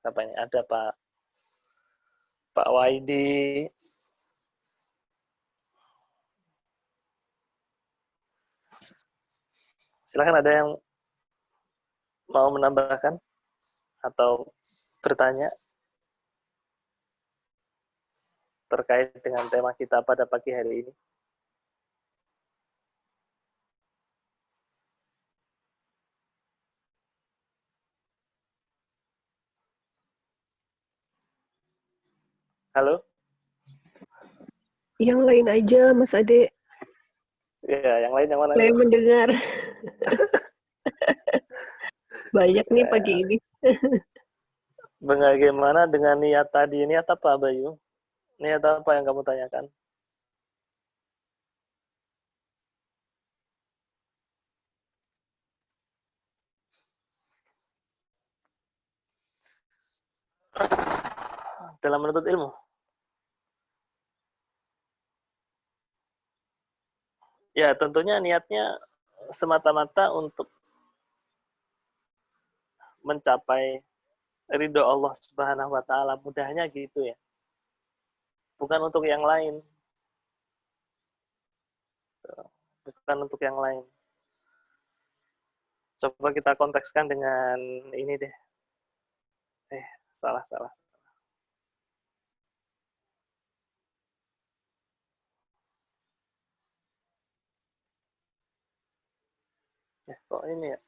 Apa ini? Ada Pak Waidi. Silakan, ada yang mau menambahkan atau bertanya terkait dengan tema kita pada pagi hari ini. Halo? Yang lain aja, Mas Ade. Ya, yang lain yang mana? Saya mendengar. Banyak nih pagi ini. Bagaimana dengan niat tadi? Niat apa, Bayu? Niat apa yang kamu tanyakan? Dalam menuntut ilmu. Ya, tentunya niatnya semata-mata untuk mencapai ridho Allah Subhanahu wa taala, mudahnya gitu ya. Bukan untuk yang lain. Bukan untuk yang lain. Coba kita kontekskan dengan ini deh. Salah. Kok ini ya?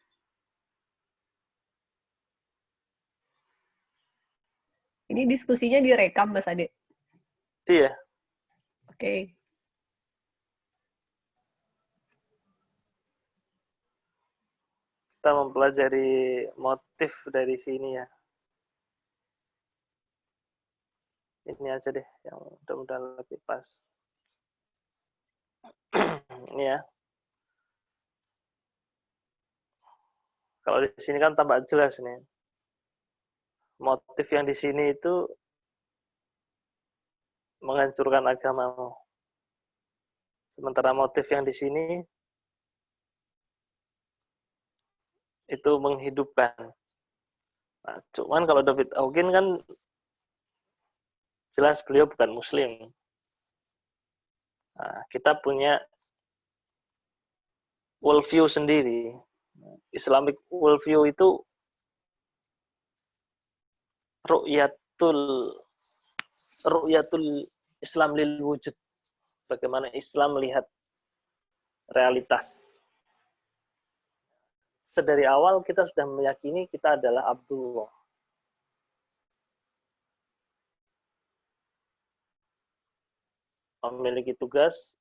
Ini diskusinya direkam, Mas Ade. Iya. Oke. Kita mempelajari motif dari sini ya. Ini aja deh yang mudah-mudahan lebih pas. Ini ya. Kalau di sini kan tampak jelas nih. Motif yang di sini itu menghancurkan agamamu. Sementara motif yang di sini itu menghidupkan. Nah, cuman kalau David Hawkins kan jelas beliau bukan Muslim. Nah, kita punya worldview sendiri. Islamic worldview itu ru'yatul Islam lil wujud. Bagaimana Islam melihat realitas. Sedari awal kita sudah meyakini kita adalah Abdullah. Memiliki tugas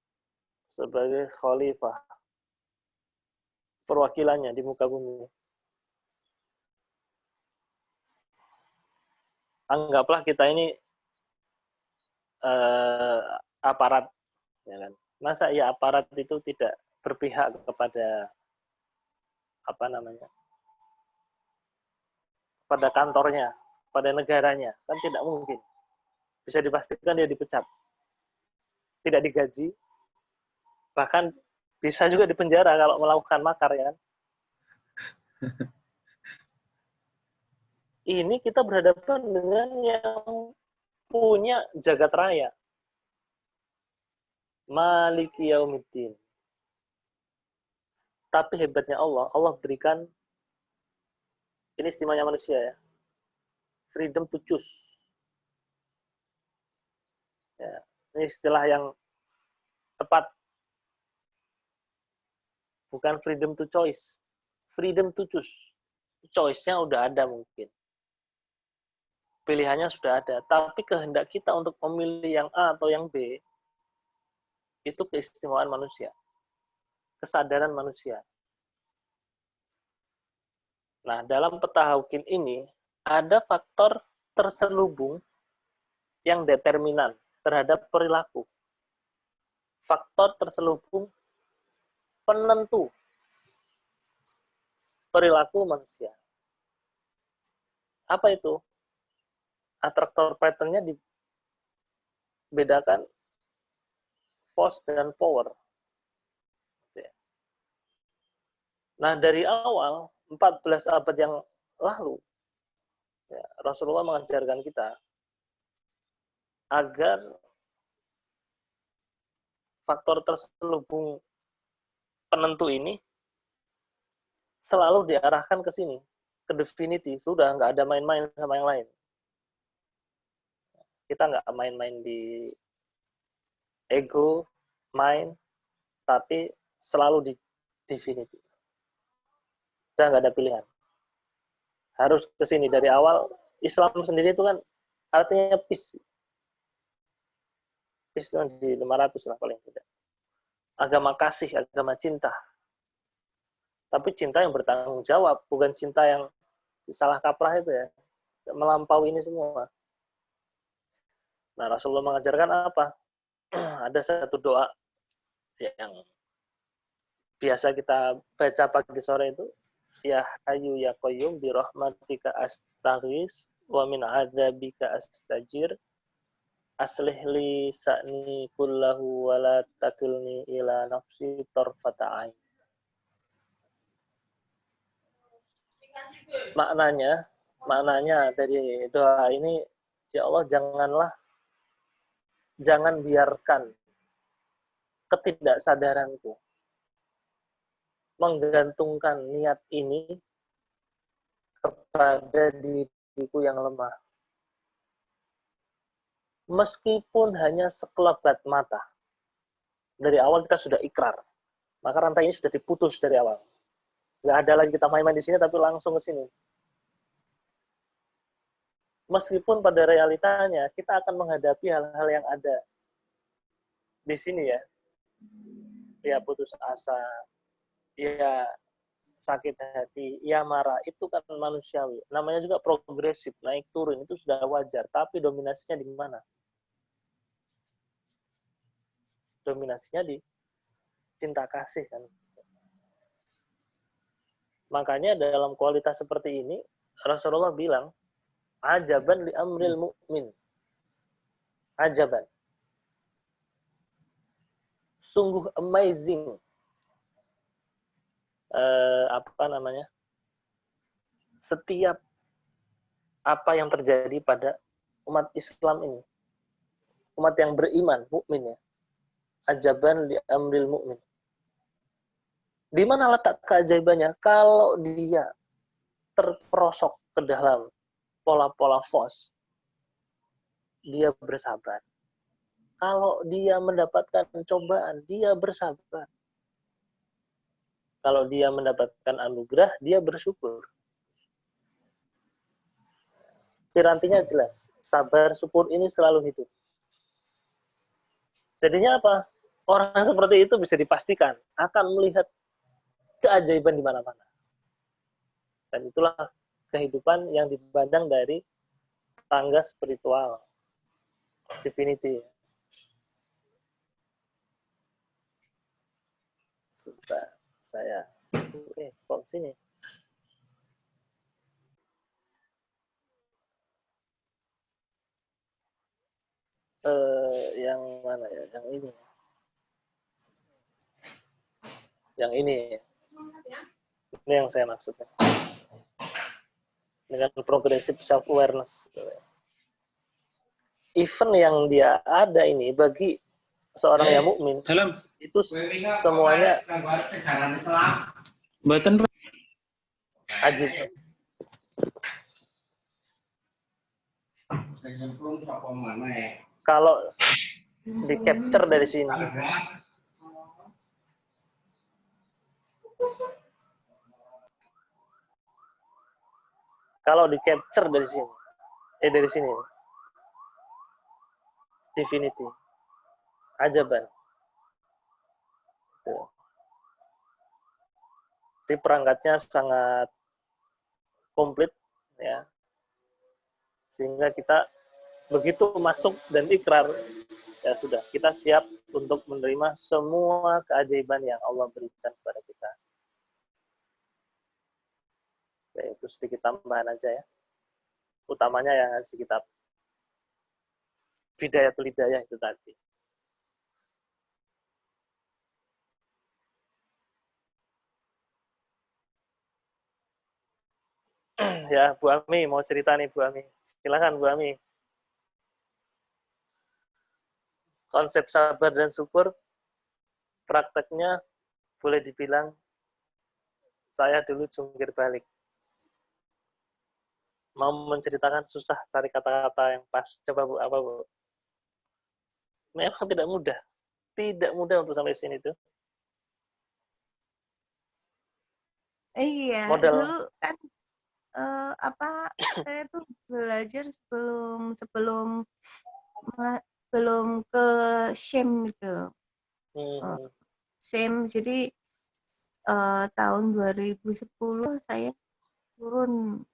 sebagai khalifah. Perwakilannya di muka bumi. Anggaplah kita ini aparat, ya kan? Masa ya aparat itu tidak berpihak kepada pada kantornya, pada negaranya, kan tidak mungkin. Bisa dipastikan dia dipecat, tidak digaji, bahkan bisa juga dipenjara kalau melakukan makar, ya kan? Ini kita berhadapan dengan yang punya jagat raya. Maliki yaumiddin. Tapi hebatnya Allah berikan, ini istimewanya manusia ya, freedom to choose. Ya, ini istilah yang tepat. Bukan freedom to choice, freedom to choose. Choice-nya udah ada mungkin. Pilihannya sudah ada, tapi kehendak kita untuk memilih yang A atau yang B, itu keistimewaan manusia. Kesadaran manusia. Nah, dalam peta Hawkins ini, ada faktor terselubung yang determinan terhadap perilaku. Faktor terselubung penentu perilaku manusia. Apa itu? Attractor pattern-nya dibedakan force dan power. Nah, dari awal 14 abad yang lalu, ya, Rasulullah mengajarkan kita agar faktor terselubung penentu ini selalu diarahkan ke sini, ke definitif. Sudah nggak ada main-main sama yang lain. Kita nggak main-main di ego, main, tapi selalu di definitif. Udah nggak ada pilihan. Harus ke sini dari awal. Islam sendiri itu kan artinya peace. Peace itu di 500 lah paling tidak. Agama kasih, agama cinta. Tapi cinta yang bertanggung jawab, bukan cinta yang salah kaprah itu ya. Melampaui ini semua. Nah, Rasulullah mengajarkan apa? Ada satu doa yang biasa kita baca pagi sore itu, ya Hayyu ya Qayyum bi rahmatika astaghis wa min adzabika astajir aslih li sa'ni kullahu wa la takilni ila nafsi tarfata ain. Maknanya dari doa ini, ya Allah jangan biarkan ketidaksadaranku menggantungkan niat ini kepada diriku yang lemah. Meskipun hanya sekelebat mata. Dari awal kita sudah ikrar. Maka rantai ini sudah diputus dari awal. Nggak ada lagi kita main-main di sini, tapi langsung ke sini. Meskipun pada realitanya kita akan menghadapi hal-hal yang ada di sini ya. Ya putus asa, ya sakit hati, ya marah, itu kan manusiawi. Namanya juga progresif, naik turun, itu sudah wajar. Tapi dominasinya di mana? Dominasinya di cinta kasih kan. Makanya dalam kualitas seperti ini, Rasulullah bilang, ajaban li amril mu'min. Ajaban. Sungguh amazing. Setiap apa yang terjadi pada umat Islam ini. Umat yang beriman, mukmin ya. Ajaban li amril mu'min. Di mana letak keajaibannya? Kalau dia terperosok ke dalam pola-pola fos, dia bersabar. Kalau dia mendapatkan cobaan, dia bersabar. Kalau dia mendapatkan anugerah, dia bersyukur. Pirantinya jelas. Sabar, syukur ini selalu hidup. Jadinya apa? Orang seperti itu bisa dipastikan akan melihat keajaiban di mana-mana. Dan itulah kehidupan yang dipandang dari tangga spiritual. Divinity. Sudah saya kok sini. Yang mana ya? Yang ini. Yang ini. Ini yang saya maksudnya. Dengan progressive self-awareness. Event yang dia ada ini bagi seorang yang mukmin itu semuanya ajib. Kalau di capture dari sini, dari sini, Divinity, ajaban. Jadi perangkatnya sangat komplit, ya, sehingga kita begitu masuk dan ikrar, ya sudah, kita siap untuk menerima semua keajaiban yang Allah berikan kepada kita. Ya, itu sedikit tambahan aja ya. Utamanya yang harus kita bidayatul hidayah itu tadi. Ya, Bu Ami mau cerita nih, Bu Ami. Silakan Bu Ami. Konsep sabar dan syukur prakteknya boleh dibilang saya dulu jungkir balik. Mau menceritakan susah cari kata-kata yang pas. Coba Bu, apa Bu? Memang tidak mudah. Tidak mudah untuk sampai sini tuh. Iya, dulu Modal. kan saya tuh belajar sebelum sebelum belum ke SHEM gitu. Hmm, SHEM, jadi tahun 2010 saya turun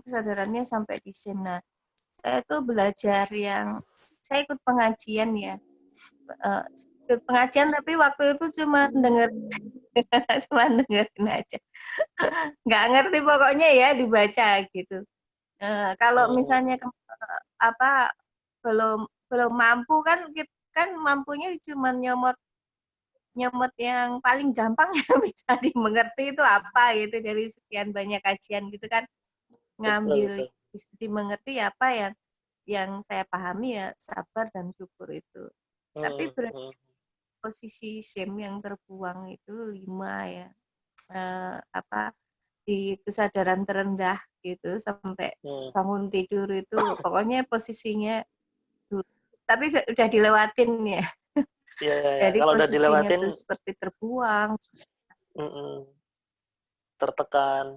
kesadarannya sampai di SHEM. Nah, saya tuh belajar saya ikut pengajian ya. Ikut pengajian tapi waktu itu cuma dengerin aja. Nggak ngerti pokoknya ya dibaca gitu. Kalau misalnya apa belum mampu kan kan mampunya cuma nyomot nyomot yang paling gampang yang bisa dimengerti itu apa gitu dari sekian banyak kajian gitu kan, ngambil betul. bisa dimengerti apa yang saya pahami ya sabar dan syukur itu. Tapi posisi SHEM yang terbuang itu 5 ya, di kesadaran terendah gitu sampai bangun tidur itu pokoknya posisinya tapi udah dilewatin ya. Ya, Jadi kalau udah posisinya dilewatin, tuh seperti terbuang, tertekan,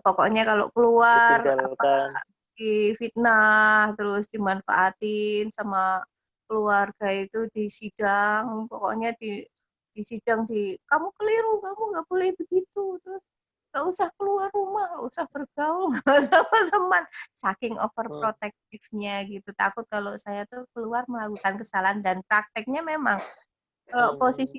pokoknya kalau keluar ditinggalkan. difitnah terus dimanfaatin sama keluarga itu di sidang, pokoknya di sidang kamu keliru, kamu nggak boleh begitu, terus nggak usah keluar rumah, nggak usah bergaul, nggak usah teman, saking overprotectivenya gitu, takut kalau saya tuh keluar melakukan kesalahan. Dan prakteknya memang posisi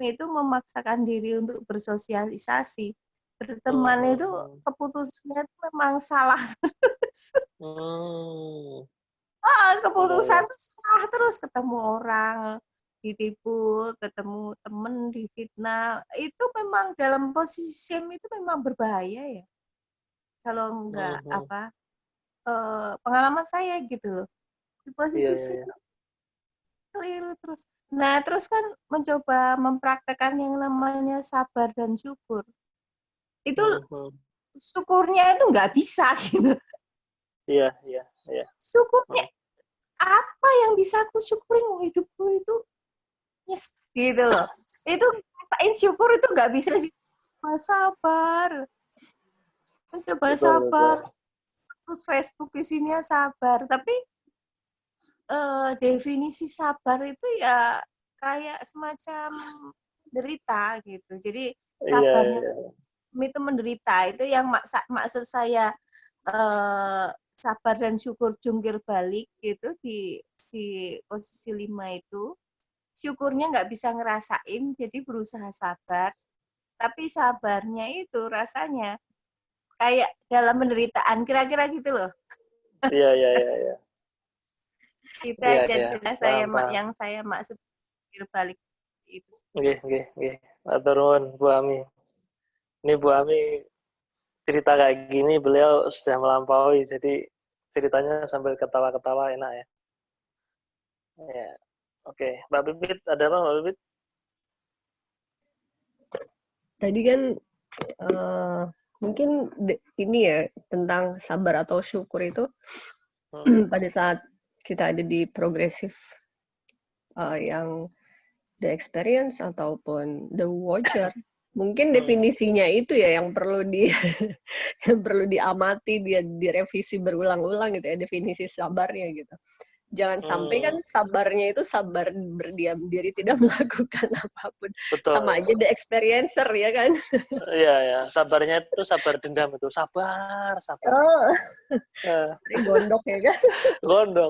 itu memaksakan diri untuk bersosialisasi, berteman itu keputusannya itu memang salah terus. Keputusan itu salah terus, ketemu orang ditipu, ketemu temen difitnah, itu memang dalam posisi SHEM itu memang berbahaya ya. Kalau enggak pengalaman saya gitu loh. Di posisi SHEM keliru terus. Nah, terus kan mencoba mempraktekkan yang namanya sabar dan syukur. Itu syukurnya itu nggak bisa gitu. Iya. Syukurnya apa yang bisa aku syukurin, hidupku itu yes, gitu loh. Itu ngapain syukur itu nggak bisa sih. Sabar. Coba sabar. Terus Facebook isinya sabar. Tapi definisi sabar itu ya kayak semacam menderita gitu. Jadi sabarnya itu menderita. Itu yang maksud saya sabar dan syukur jungkir balik gitu di posisi 5 itu. Syukurnya nggak bisa ngerasain, jadi berusaha sabar. Tapi sabarnya itu rasanya kayak dalam penderitaan, kira-kira gitu loh. Iya. Itu aja jelas yang saya maksud jungkir balik itu. Nggih. Matur nuwun Bu Ami. Ini Bu Ami cerita kayak gini beliau sudah melampaui, jadi ceritanya sambil ketawa-ketawa enak ya. Ya. Oke, Mbak Bibit, ada apa Mbak Bibit? Tadi kan mungkin ini ya tentang sabar atau syukur itu pada saat kita ada di progresif yang the experience ataupun the watcher, mungkin definisinya itu ya yang perlu yang perlu diamati, dia direvisi berulang-ulang gitu ya, definisi sabarnya gitu. Jangan sampai kan sabarnya itu sabar berdiam diri tidak melakukan apapun. Betul. Sama aja the experiencer ya kan. Iya. Sabarnya itu sabar dendam itu. Sabar. Oh. Gondok ya kan. Gondok.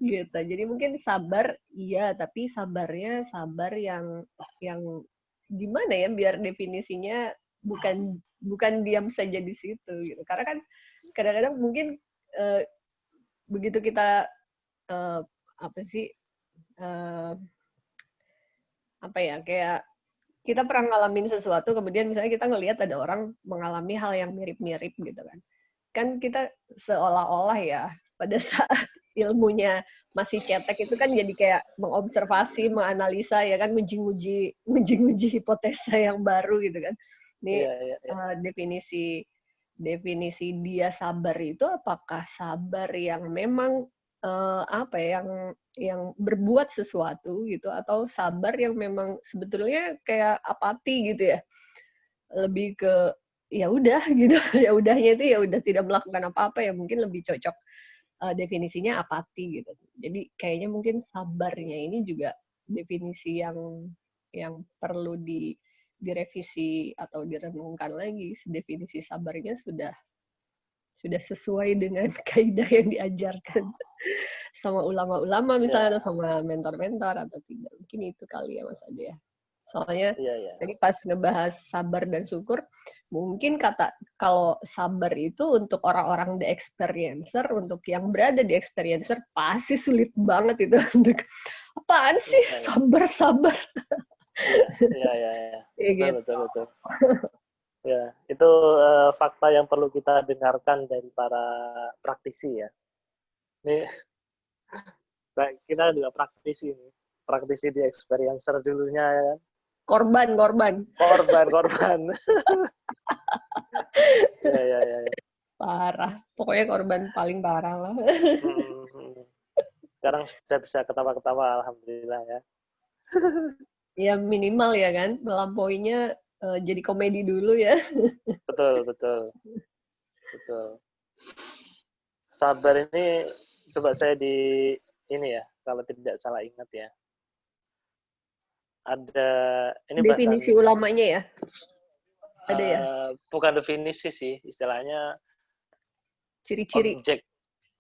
Gitu. Jadi mungkin sabar iya, tapi sabarnya sabar yang gimana ya, biar definisinya bukan diam saja di situ gitu. Karena kan kadang-kadang mungkin begitu kita kayak kita pernah ngalamin sesuatu, kemudian misalnya kita ngelihat ada orang mengalami hal yang mirip-mirip gitu kan. Kan kita seolah-olah ya, pada saat ilmunya masih cetek itu kan jadi kayak mengobservasi, menganalisa ya kan, menguji hipotesa yang baru gitu kan. Ini definisi dia sabar itu apakah sabar yang memang apa ya, yang berbuat sesuatu gitu, atau sabar yang memang sebetulnya kayak apati gitu ya, lebih ke ya udah gitu. Ya udahnya itu ya udah tidak melakukan apa-apa, ya mungkin lebih cocok definisinya apati gitu. Jadi kayaknya mungkin sabarnya ini juga definisi yang perlu direvisi atau direnungkan lagi. Definisi sabarnya sudah sesuai dengan kaidah yang diajarkan sama ulama-ulama misalnya, atau sama mentor-mentor, atau tidak. Mungkin itu kali ya Mas Ade ya. Soalnya tadi pas ngebahas sabar dan syukur, mungkin kalau sabar itu untuk orang-orang the experiencer, untuk yang berada di experiencer pasti sulit banget itu untuk apaan sih sabar. Iya. Betul. Ya, itu fakta yang perlu kita dengarkan dari para praktisi ya. Ini kita juga praktisi nih. Praktisi di experiencer dulunya ya kan. Korban. Ya. Parah. Pokoknya korban paling parah lah. Sekarang sudah bisa ketawa-ketawa, alhamdulillah ya. Ya minimal ya kan, melampauinya jadi komedi dulu ya. Betul. Sabar ini coba saya ini ya, kalau tidak salah ingat ya. Ada ini definisi bahasan, ulamanya ya. Ada ya? Bukan definisi sih, istilahnya ciri-ciri.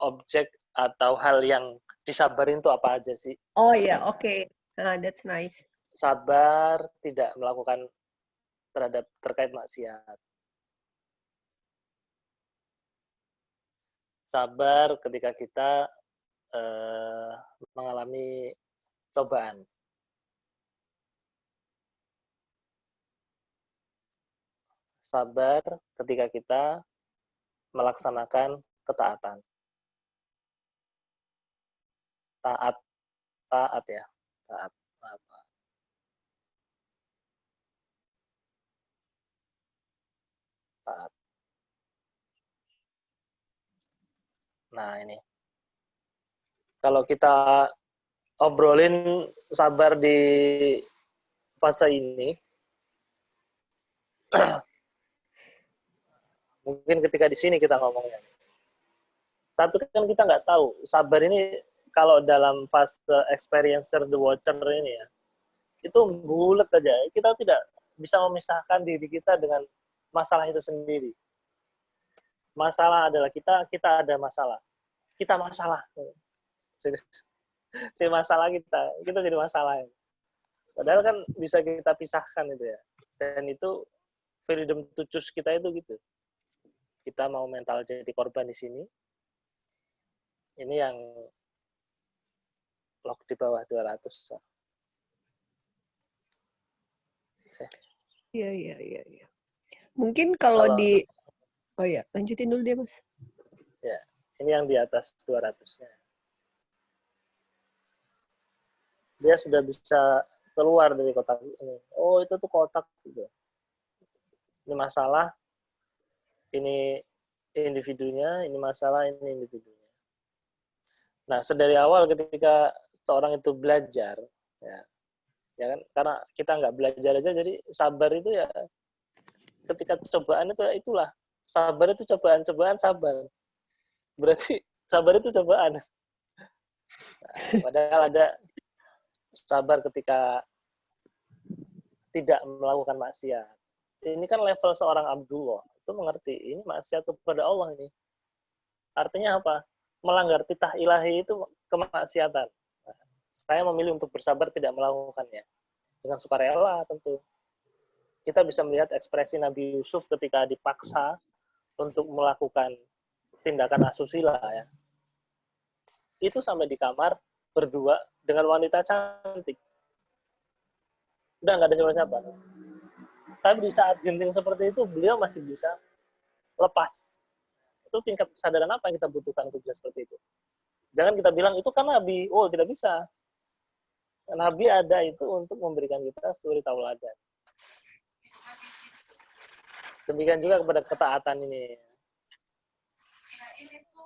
Objek atau hal yang disabarin itu apa aja sih? Oh iya, oke. That's nice. Sabar tidak melakukan terkait maksiat. Sabar ketika kita mengalami cobaan. Sabar ketika kita melaksanakan ketaatan. Taat ya. Taat. Nah, ini. Kalau kita obrolin sabar di fase ini, mungkin ketika di sini kita ngomongnya. Tapi kan kita nggak tahu, sabar ini kalau dalam fase experiencer the watcher ini ya, itu bulat aja. Kita tidak bisa memisahkan diri kita dengan masalah itu sendiri. Masalah adalah kita ada masalah. Kita masalah. Si masalah kita jadi masalah. Padahal kan bisa kita pisahkan itu ya. Dan itu freedom to choose kita itu gitu. Kita mau mental jadi korban di sini. Ini yang log di bawah 200. Iya. Mungkin kalau oh ya, lanjutin dulu deh Mas. Ya, ini yang di atas 200-nya. Dia sudah bisa keluar dari kotak ini. Oh, itu tuh kotak gitu. Ini masalah, ini individunya, ini masalah, ini individunya. Nah, sedari awal ketika seorang itu belajar, ya kan, karena kita nggak belajar aja, jadi sabar itu ya ketika cobaan itu itulah sabar itu cobaan sabar. Berarti sabar itu cobaan. Nah, padahal ada sabar ketika tidak melakukan maksiat. Ini kan level seorang Abdullah itu mengerti ini maksiat kepada Allah ini. Artinya apa? Melanggar titah ilahi itu kemaksiatan. Nah, saya memilih untuk bersabar tidak melakukannya. Dengan sukarela tentu. Kita bisa melihat ekspresi Nabi Yusuf ketika dipaksa untuk melakukan tindakan asusila ya. Itu sampai di kamar berdua dengan wanita cantik. Udah nggak ada siapa-siapa. Tapi di saat genting seperti itu, beliau masih bisa lepas. Itu tingkat kesadaran apa yang kita butuhkan untuk bisa seperti itu. Jangan kita bilang, itu kan Nabi. Oh, tidak bisa. Nabi ada itu untuk memberikan kita suri tauladan. Demikian juga kepada ketaatan ini.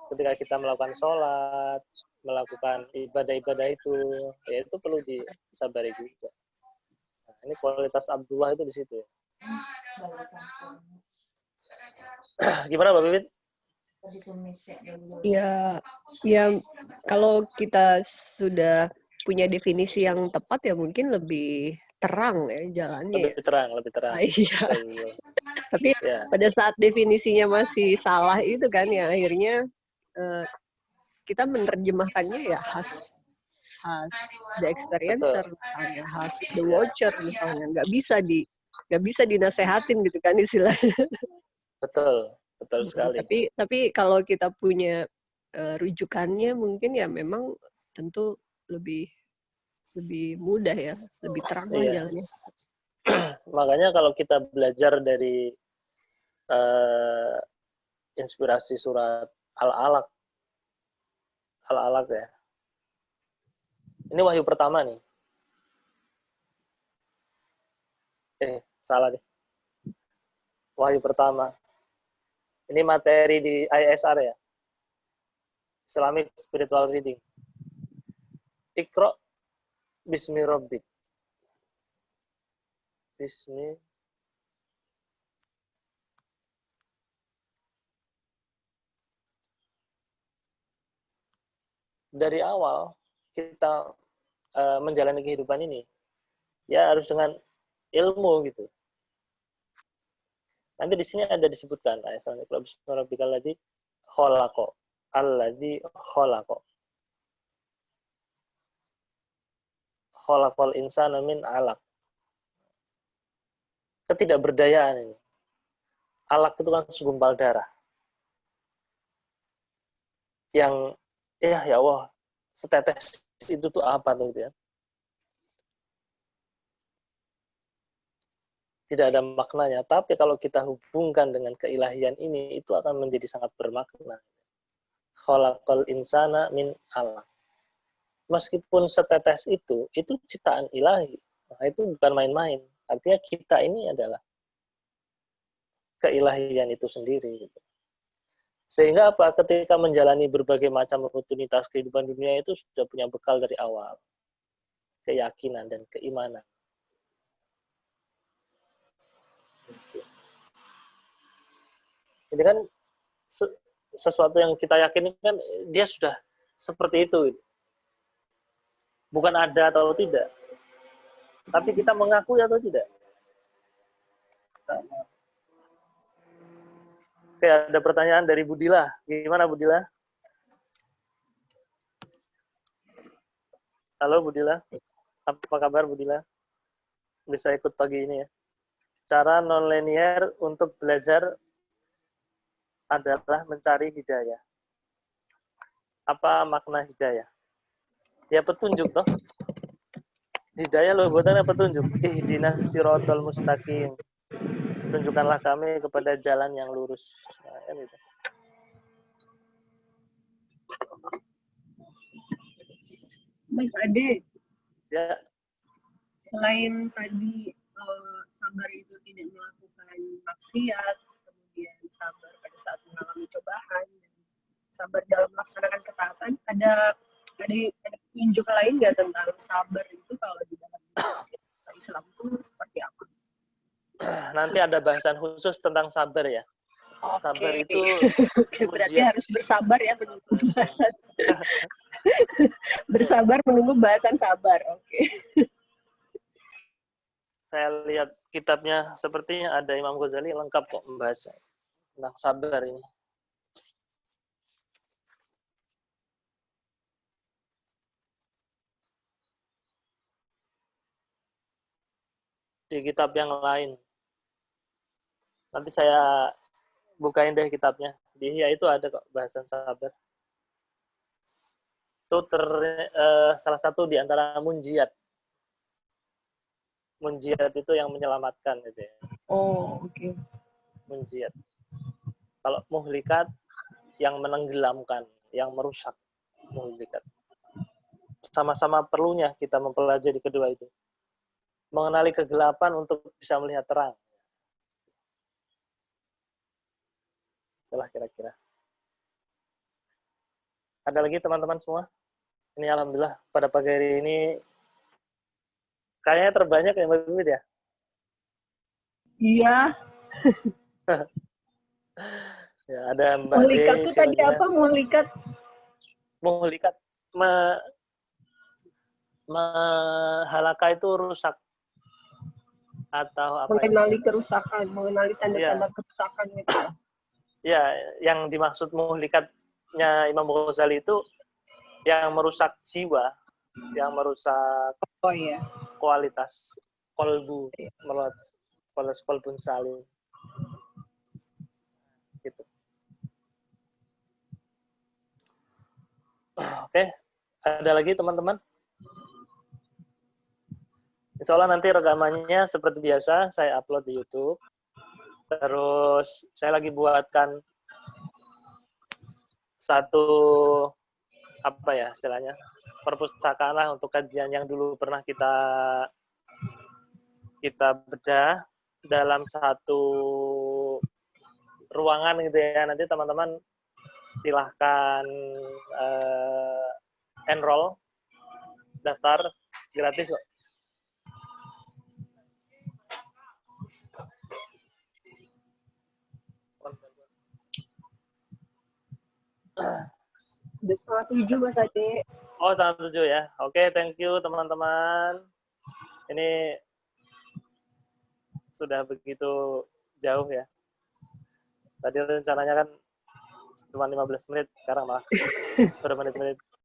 Ketika kita melakukan sholat, melakukan ibadah-ibadah itu, ya itu perlu disabari juga. Nah, ini kualitas Abdullah itu di situ. Gimana Mbak Bibit? Ya, kalau kita sudah punya definisi yang tepat ya mungkin lebih terang ya jalannya. Lebih terang. Iya. Betul. Tapi Ya. pada saat definisinya masih salah itu kan ya akhirnya kita menerjemahkannya ya khas the experiencer misalnya, khas the watcher misalnya, nggak bisa dinasehatin gitu kan istilahnya. Betul sekali. Tapi kalau kita punya rujukannya mungkin ya memang tentu lebih mudah ya, lebih terang lah jalannya. Makanya kalau kita belajar dari inspirasi surat Al-Alaq ya. Ini wahyu pertama nih. Salah deh. Wahyu pertama. Ini materi di ISR ya. Islamic Spiritual Reading. Iqra bismi rabbik. Bismi dari awal kita menjalani kehidupan ini ya harus dengan ilmu gitu. Nanti di sini ada disebutkan Islamic bismi rabbikal ladzi khalaqa alladzi khalaqa. Khalaqal insana min 'alaq. Ketidakberdayaan ini. Alaq itu kan segumpal darah. Yang ya Allah, setetes itu tuh apa tuh gitu ya. Tidak ada maknanya, tapi kalau kita hubungkan dengan keilahian ini itu akan menjadi sangat bermakna. Khalaqal insana min 'alaq. Meskipun setetes itu ciptaan ilahi. Nah, itu bukan main-main. Artinya kita ini adalah keilahian itu sendiri. Gitu. Sehingga apa? Ketika menjalani berbagai macam rutinitas kehidupan dunia itu sudah punya bekal dari awal. Keyakinan dan keimanan. Ini kan sesuatu yang kita yakini kan dia sudah seperti itu. Gitu. Bukan ada atau tidak. Tapi kita mengakui atau tidak. Oke, ada pertanyaan dari Budila. Gimana Budila? Halo Budila. Apa kabar Budila? Bisa ikut pagi ini ya. Cara non-linear untuk belajar adalah mencari hidayah. Apa makna hidayah? Ya petunjuk toh. Hidayah loh buatannya petunjuk. Ihdinas siratal mustaqim. Tunjukkanlah kami kepada jalan yang lurus. Nah, kan itu. Mas Ade. Ya. Selain tadi sabar itu tidak melakukan maksiat, kemudian sabar pada saat mengalami cobaan, dan sabar dalam melaksanakan ketaatan, ada petunjuk lain nggak tentang sabar itu kalau di dalam Islam itu seperti apa? Nanti ada bahasan khusus tentang sabar ya. Okay. Sabar itu berarti harus bersabar ya menunggu bahasan. Bersabar menunggu bahasan sabar. Oke. Saya lihat kitabnya sepertinya ada Imam Ghazali lengkap kok membahas tentang sabar ini. Di kitab yang lain. Nanti saya bukain deh kitabnya. Di Ihya itu ada kok bahasan sabar. Itu salah satu di antara munjiat. Munjiat itu yang menyelamatkan gitu ya. Oh, oke. Munjiat. Kalau muhlikat yang menenggelamkan, yang merusak. Muhlikat. Sama-sama perlunya kita mempelajari kedua itu. Mengenali kegelapan untuk bisa melihat terang. Itulah kira-kira. Ada lagi teman-teman semua? Ini alhamdulillah pada pagi hari ini kayaknya terbanyak yang berbeda ya. Iya. Ya, ada Mbak Muhlikat D, itu tadi Silvia. apa? Muhlikat? Muhlikat. Halaka itu rusak. Atau apa Mengenali ya? kerusakan, mengenali tanda-tanda kerusakan gitu. Ya, yang dimaksud muhlikatnya Imam Ghazali itu yang merusak jiwa, yang merusak Oh iya. kualitas kolbu, kualitas kolbun salim. Gitu. Oke, ada lagi teman-teman? Insya Allah nanti rekamannya seperti biasa saya upload di YouTube. Terus saya lagi buatkan satu apa ya istilahnya perpustakaan lah untuk kajian yang dulu pernah kita bedah dalam satu ruangan gitu ya. Nanti teman-teman silahkan enroll, daftar gratis kok. Udah 6:30 Mas Ade. Oh, 7 ya. Oke, thank you teman-teman. Ini sudah begitu jauh ya. Tadi rencananya kan cuma 15 menit, sekarang malah berapa menit-menit.